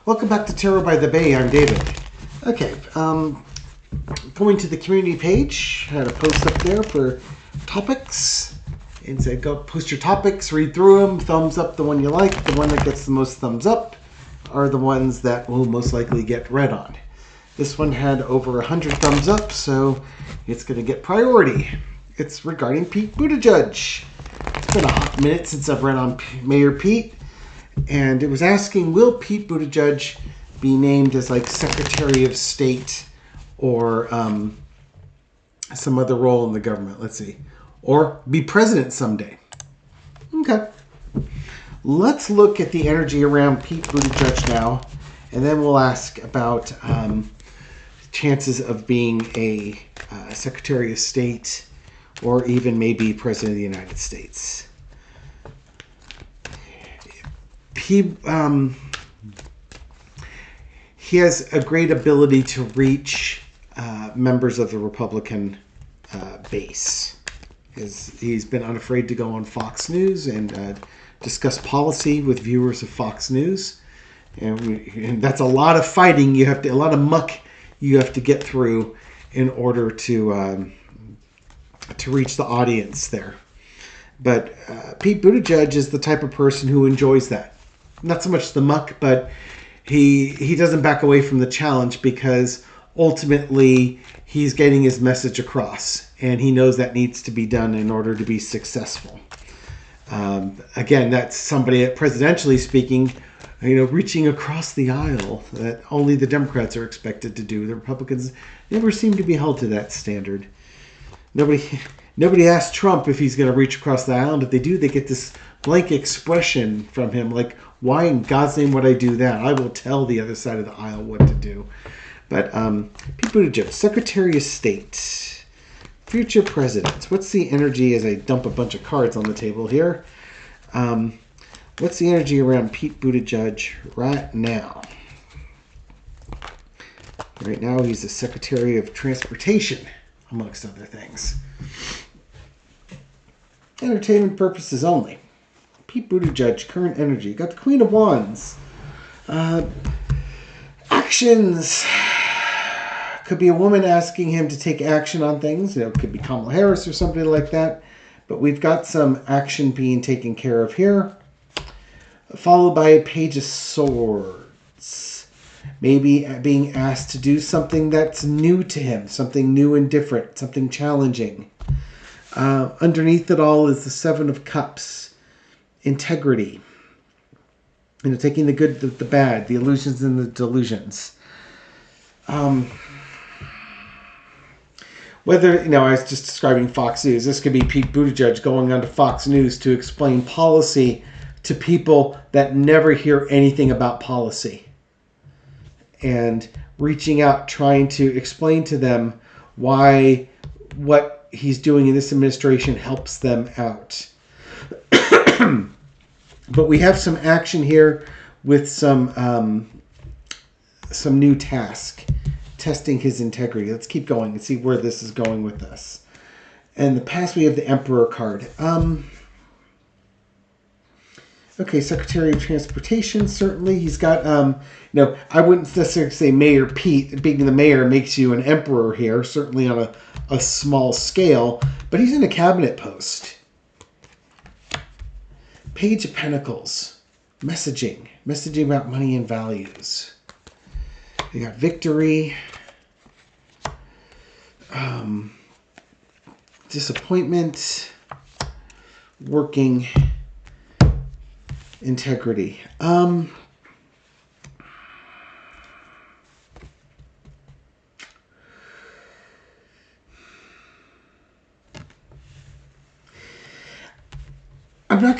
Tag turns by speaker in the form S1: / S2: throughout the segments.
S1: Welcome back to Tarot by the Bay. I'm David. Okay, going to the community page. I had a post up there for topics. And said, go post your topics, read through them, thumbs up the one you like. The one that gets the most thumbs up are the ones that will most likely get read on. This one had over 100 thumbs up, so it's going to get priority. It's regarding Pete Buttigieg. It's been a hot minute since I've read on Mayor Pete. And it was asking, will Pete Buttigieg be named as like Secretary of State or some other role in the government? Let's see. Or be president someday. Okay. Let's look at the energy around Pete Buttigieg now. And then we'll ask about chances of being a Secretary of State or even maybe President of the United States. He has a great ability to reach members of the Republican base. He's been unafraid to go on Fox News and discuss policy with viewers of Fox News, and that's a lot of fighting. A lot of muck you have to get through in order to reach the audience there. But Pete Buttigieg is the type of person who enjoys that. Not so much the muck, but he doesn't back away from the challenge because ultimately he's getting his message across, and he knows that needs to be done in order to be successful. Again, that's somebody that, presidentially speaking, reaching across the aisle that only the Democrats are expected to do. The Republicans never seem to be held to that standard. Nobody asked Trump if he's going to reach across the aisle, and if they do, they get this blank expression from him, like, why in God's name would I do that? I will tell the other side of the aisle what to do. But Pete Buttigieg, Secretary of State, future president. What's the energy as I dump a bunch of cards on the table here? What's the energy around Pete Buttigieg right now? Right now, he's the Secretary of Transportation, amongst other things. Entertainment purposes only. Pete Buttigieg, current energy. Got the Queen of Wands. Actions. Could be a woman asking him to take action on things. It could be Kamala Harris or somebody like that. But we've got some action being taken care of here. Followed by a Page of Swords. Maybe being asked to do something that's new to him. Something new and different. Something challenging. Underneath it all is the Seven of Cups. Integrity. Taking the good, the bad, the illusions and the delusions. Whether, I was just describing Fox News. This could be Pete Buttigieg going onto Fox News to explain policy to people that never hear anything about policy. And reaching out, trying to explain to them why what he's doing in this administration helps them out. But we have some action here with some new task, testing his integrity. Let's keep going and see where this is going with us. And the past, we have the Emperor card. Okay, Secretary of Transportation, certainly. He's got, I wouldn't necessarily say Mayor Pete. Being the mayor makes you an emperor here, certainly on a small scale. But he's in a cabinet post. Page of Pentacles. Messaging about money and values. We got victory. Disappointment. Working. Integrity.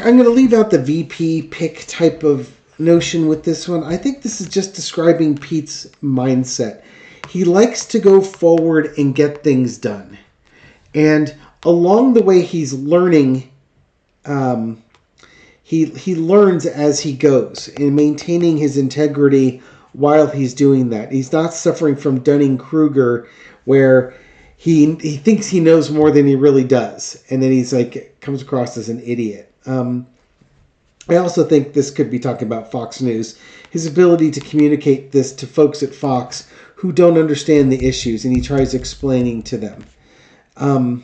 S1: I'm going to leave out the VP pick type of notion with this one. I think this is just describing Pete's mindset. He likes to go forward and get things done. And along the way he's learning, he learns as he goes in maintaining his integrity while he's doing that. He's not suffering from Dunning-Kruger where he thinks he knows more than he really does. And then he's like, comes across as an idiot. I also think this could be talking about Fox News. His ability to communicate this to folks at Fox who don't understand the issues, and he tries explaining to them. And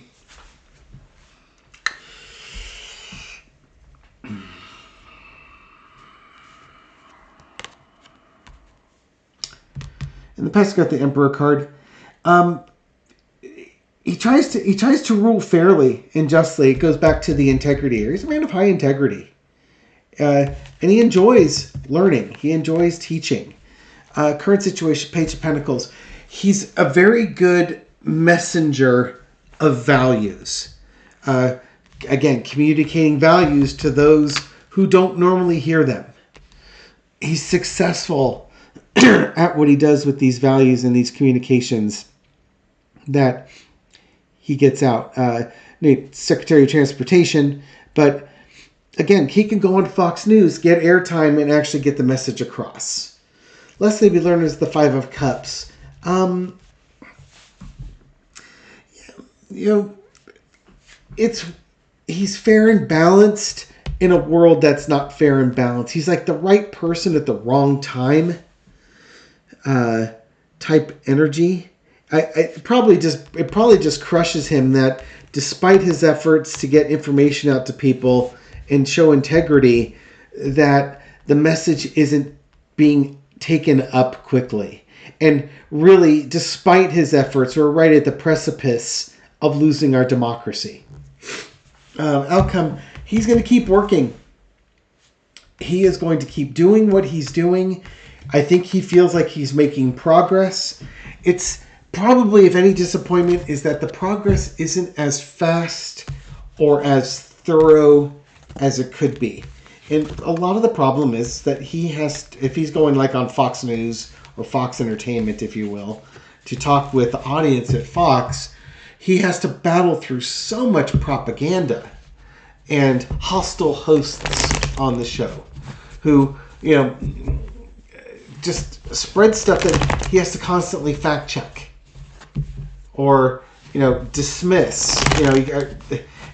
S1: the Pest got the Emperor card. He tries to rule fairly and justly. It goes back to the integrity. He's a man of high integrity. And he enjoys learning. He enjoys teaching. Current situation, Page of Pentacles. He's a very good messenger of values. Again, communicating values to those who don't normally hear them. He's successful at what he does with these values and these communications that he gets out. Secretary of Transportation, but again, he can go on Fox News, get airtime, and actually get the message across. Leslie we learned is the Five of Cups. He's fair and balanced in a world that's not fair and balanced. He's like the right person at the wrong time. Type energy. It probably just crushes him that despite his efforts to get information out to people and show integrity, that the message isn't being taken up quickly. And really, despite his efforts, we're right at the precipice of losing our democracy. Outcome, he's going to keep working. He is going to keep doing what he's doing. I think he feels like he's making progress. It's probably, if any disappointment, is that the progress isn't as fast or as thorough as it could be. And a lot of the problem is that he has, if he's going like on Fox News or Fox Entertainment, if you will, to talk with the audience at Fox, he has to battle through so much propaganda and hostile hosts on the show who, just spread stuff that he has to constantly fact check or, dismiss.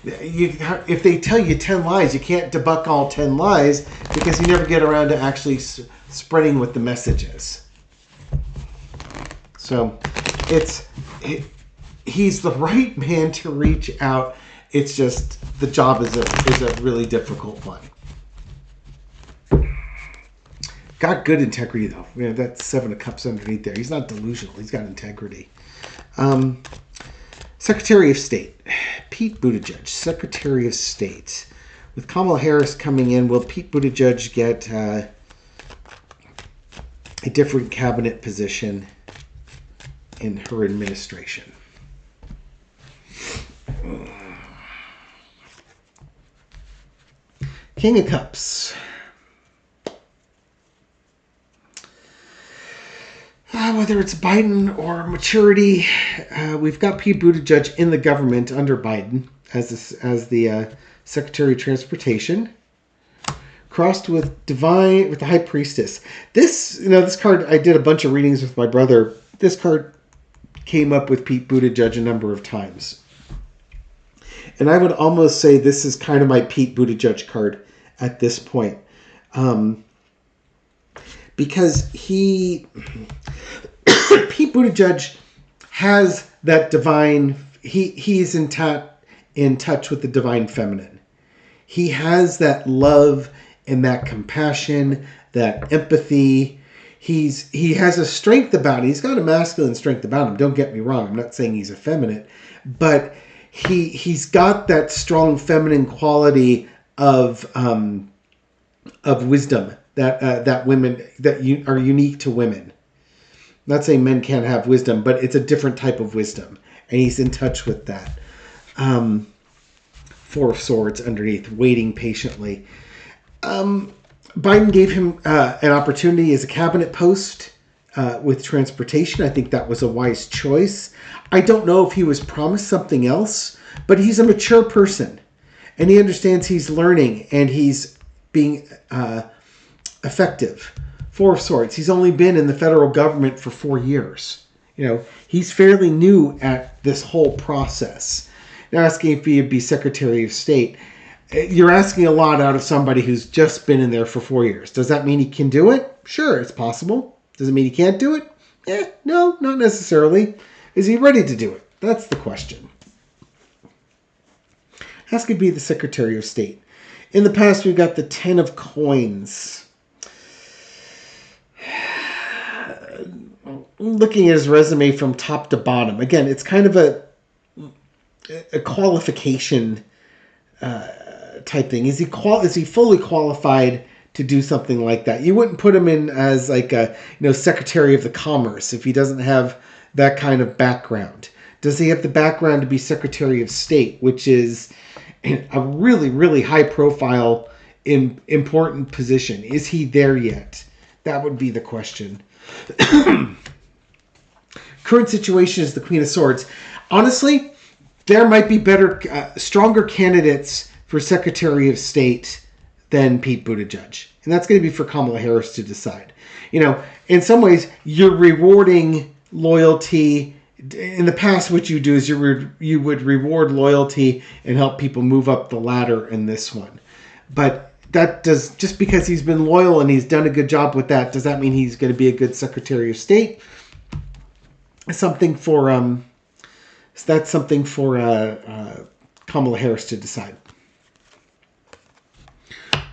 S1: If they tell you 10 lies, you can't debunk all 10 lies because you never get around to actually spreading what the message is. So he's the right man to reach out. It's just the job is a really difficult one. Got good integrity, though. That's Seven of Cups underneath there. He's not delusional. He's got integrity. Secretary of State. Pete Buttigieg, Secretary of State. With Kamala Harris coming in, will Pete Buttigieg get a different cabinet position in her administration? King of Cups. Whether it's Biden or maturity, we've got Pete Buttigieg in the government under Biden as the Secretary of Transportation, crossed with the High Priestess. This card, I did a bunch of readings with my brother. This card came up with Pete Buttigieg a number of times, and I would almost say this is kind of my Pete Buttigieg card at this point. Because Pete Buttigieg has that divine, he's in touch with the divine feminine. He has that love and that compassion, that empathy. He has a strength about him. He's got a masculine strength about him. Don't get me wrong. I'm not saying he's effeminate, but he's got that strong feminine quality of wisdom that women are unique to women. I'm not saying men can't have wisdom, but it's a different type of wisdom, and he's in touch with that. Four of Swords underneath, waiting patiently. Biden gave him an opportunity as a cabinet post with transportation. I think that was a wise choice. I don't know if he was promised something else, but he's a mature person, and he understands he's learning, and he's being effective. Four of Swords. He's only been in the federal government for 4 years. He's fairly new at this whole process. Now asking if he'd be Secretary of State. You're asking a lot out of somebody who's just been in there for 4 years. Does that mean he can do it? Sure, it's possible. Does it mean he can't do it? No, not necessarily. Is he ready to do it? That's the question. Has to be the Secretary of State. In the past, we've got the 10 of coins. Looking at his resume from top to bottom. Again, it's kind of a qualification type thing. Is he fully qualified to do something like that? You wouldn't put him in as like a Secretary of the Commerce if he doesn't have that kind of background. Does he have the background to be Secretary of State, which is a really, really high profile, important position? Is he there yet? That would be the question. Current situation is the Queen of Swords. Honestly, there might be better, stronger candidates for Secretary of State than Pete Buttigieg. And that's going to be for Kamala Harris to decide. In some ways, you're rewarding loyalty. In the past, what you do is you would reward loyalty and help people move up the ladder in this one. But just because he's been loyal and he's done a good job with that, does that mean he's going to be a good Secretary of State? That's something for Kamala Harris to decide.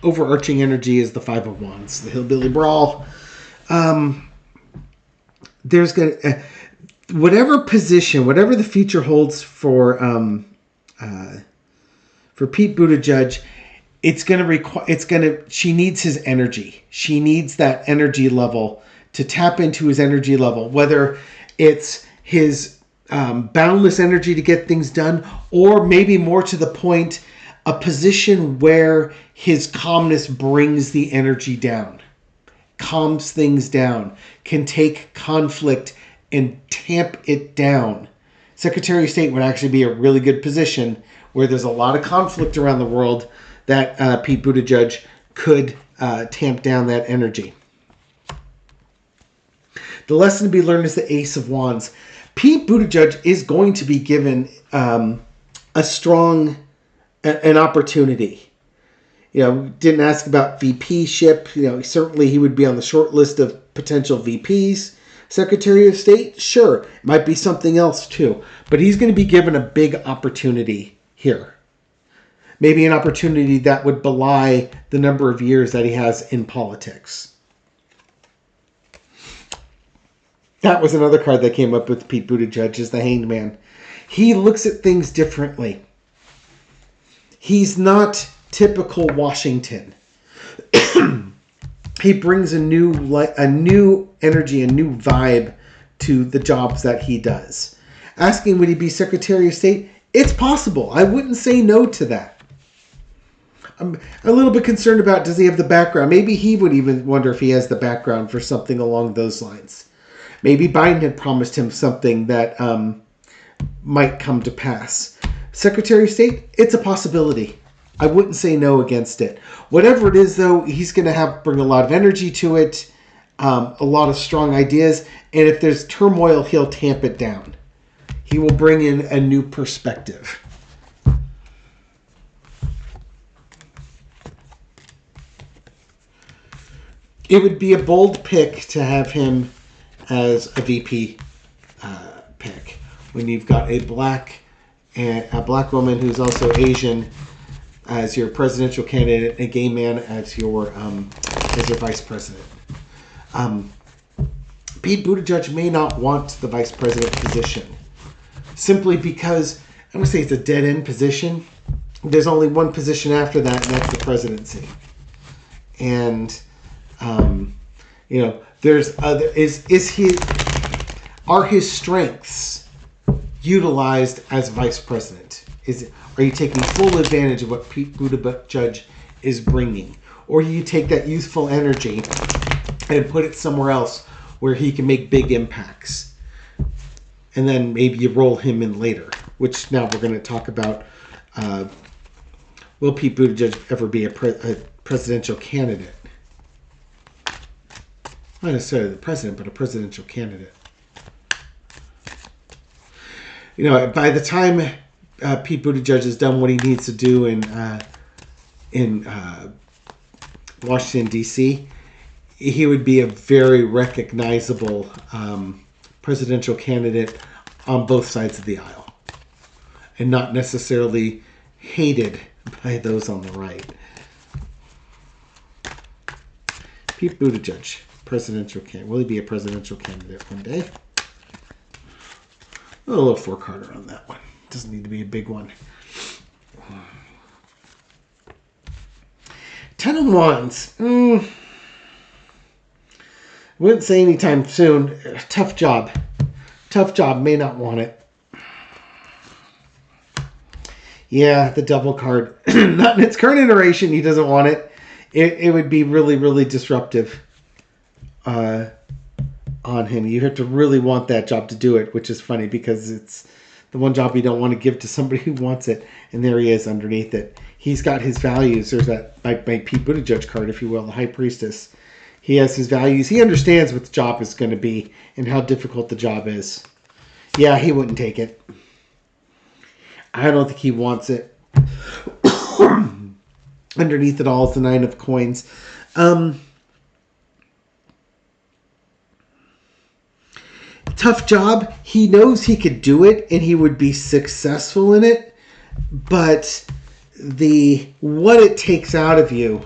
S1: Overarching energy is the Five of Wands, the Hillbilly Brawl. There's going to whatever position, whatever the future holds for Pete Buttigieg, she needs his energy. She needs that energy level to tap into his energy level, whether it's his boundless energy to get things done, or maybe more to the point, a position where his calmness brings the energy down, calms things down, can take conflict and tamp it down. Secretary of State would actually be a really good position where there's a lot of conflict around the world that Pete Buttigieg could tamp down that energy. The lesson to be learned is the Ace of Wands. Pete Buttigieg is going to be given an opportunity. Didn't ask about VP-ship. Certainly he would be on the short list of potential VPs. Secretary of State, sure, might be something else too. But he's going to be given a big opportunity here. Maybe an opportunity that would belie the number of years that he has in politics. That was another card that came up with Pete Buttigieg, is the Hanged Man. He looks at things differently. He's not typical Washington. He brings a new energy, a new vibe to the jobs that he does. Asking, would he be Secretary of State? It's possible. I wouldn't say no to that. I'm a little bit concerned about, does he have the background? Maybe he would even wonder if he has the background for something along those lines. Maybe Biden had promised him something that might come to pass. Secretary of State, it's a possibility. I wouldn't say no against it. Whatever it is, though, he's going to bring a lot of energy to it, a lot of strong ideas, and if there's turmoil, he'll tamp it down. He will bring in a new perspective. It would be a bold pick to have him as a VP pick when you've got a black woman who's also Asian as your presidential candidate, a gay man as your vice president. Pete Buttigieg may not want the vice president position simply because I'm going to say it's a dead end position. There's only one position after that, and that's the presidency. And there's other. Are his strengths utilized as vice president? Are you taking full advantage of what Pete Buttigieg is bringing, or do you take that youthful energy and put it somewhere else where he can make big impacts, and then maybe you roll him in later? Which now we're going to talk about. Will Pete Buttigieg ever be a presidential candidate? Not necessarily the president, but a presidential candidate. By the time Pete Buttigieg has done what he needs to do in in Washington, D.C., he would be a very recognizable presidential candidate on both sides of the aisle, and not necessarily hated by those on the right. Pete Buttigieg, presidential candidate. Will he be a presidential candidate one day? A little four-carder on that one. Doesn't need to be a big one. 10 of Wands. Wouldn't say anytime soon. Tough job. Tough job. May not want it. Yeah, the Devil card. Not in its current iteration. He doesn't want it. It would be really, really disruptive on him. You have to really want that job to do it, which is funny because it's the one job you don't want to give to somebody who wants it. And there he is underneath it. He's got his values. There's that my Pete Buttigieg card, if you will, the High Priestess. He has his values. He understands what the job is going to be and how difficult the job is. Yeah, he wouldn't take it. I don't think he wants it. Underneath it all is the Nine of Coins. Tough job. He knows he could do it and he would be successful in it. But what it takes out of you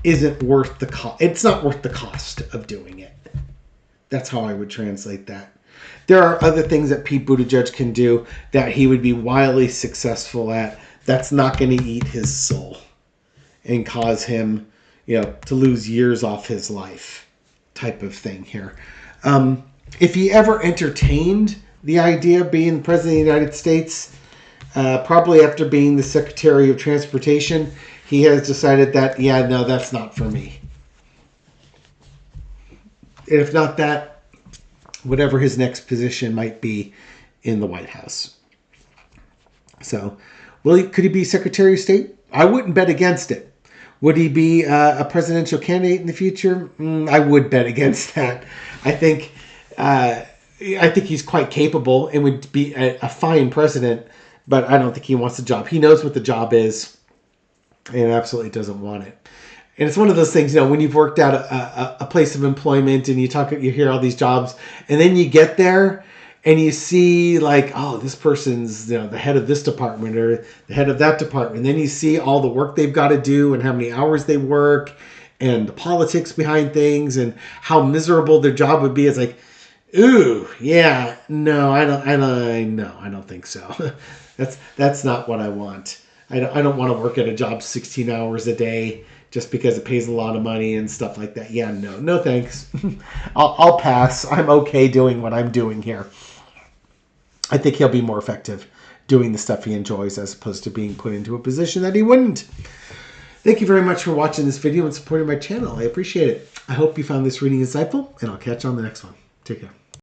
S1: isn't worth the cost. It's not worth the cost of doing it. That's how I would translate that. There are other things that Pete Buttigieg can do that he would be wildly successful at. That's not going to eat his soul and cause him, to lose years off his life, type of thing here. If he ever entertained the idea of being president of the United States, probably after being the Secretary of Transportation, he has decided that, no, that's not for me. And if not that, whatever his next position might be in the White House. So, could he be Secretary of State? I wouldn't bet against it. Would he be a presidential candidate in the future? I would bet against that. I think he's quite capable and would be a fine president, but I don't think he wants the job. He knows what the job is and absolutely doesn't want it. And it's one of those things, when you've worked out a place of employment and you hear all these jobs, and then you get there and you see like, oh, this person's the head of this department or the head of that department. And then you see all the work they've got to do and how many hours they work and the politics behind things and how miserable their job would be. It's like, ooh, yeah, no, I don't think so. That's not what I want. I don't want to work at a job 16 hours a day just because it pays a lot of money and stuff like that. Yeah, no thanks. I'll pass. I'm okay doing what I'm doing here. I think he'll be more effective doing the stuff he enjoys as opposed to being put into a position that he wouldn't. Thank you very much for watching this video and supporting my channel. I appreciate it. I hope you found this reading insightful, and I'll catch you on the next one. Take care.